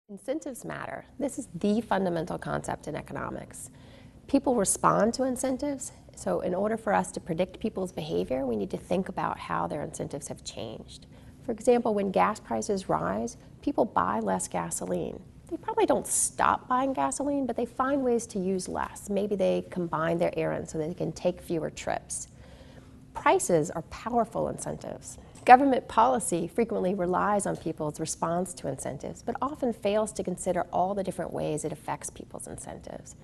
Incentives matter. This is the fundamental concept in economics. People respond to incentives, so in order for us to predict people's behavior, we need to think about how their incentives have changed. For example, when gas prices rise, people buy less gasoline. They probably don't stop buying gasoline, but they find ways to use less. Maybe they combine their errands so they can take fewer trips. Prices are powerful incentives. Government policy frequently relies on people's response to incentives, but often fails to consider all the different ways it affects people's incentives.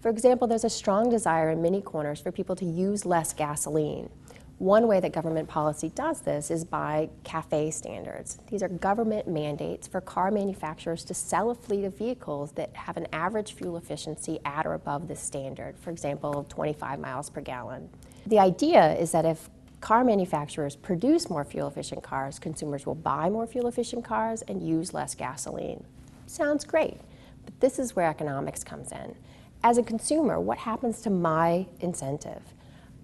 For example, there's a strong desire in many corners for people to use less gasoline. One way that government policy does this is by CAFE standards. These are government mandates for car manufacturers to sell a fleet of vehicles that have an average fuel efficiency at or above this standard, for example, 25 miles per gallon. The idea is that if car manufacturers produce more fuel-efficient cars, consumers will buy more fuel-efficient cars and use less gasoline. Sounds great, but this is where economics comes in. As a consumer, what happens to my incentive?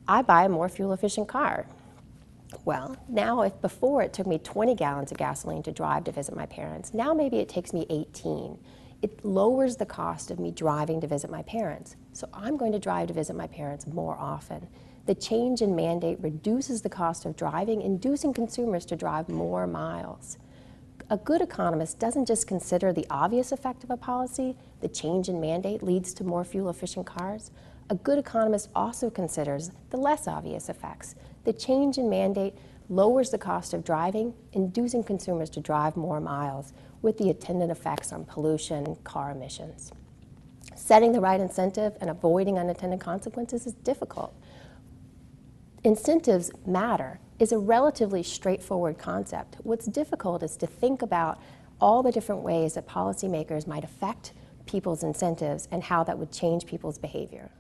I buy a more fuel-efficient car. Well, now if before it took me 20 gallons of gasoline to drive to visit my parents, now maybe it takes me 18. It lowers the cost of me driving to visit my parents, so I'm going to drive to visit my parents more often. The change in mandate reduces the cost of driving, inducing consumers to drive more miles. A good economist doesn't just consider the obvious effect of a policy, the change in mandate leads to more fuel-efficient cars. A good economist also considers the less obvious effects. The change in mandate lowers the cost of driving, inducing consumers to drive more miles, with the attendant effects on pollution and car emissions. Setting the right incentive and avoiding unintended consequences is difficult. Incentives matter is a relatively straightforward concept. What's difficult is to think about all the different ways that policymakers might affect people's incentives and how that would change people's behavior.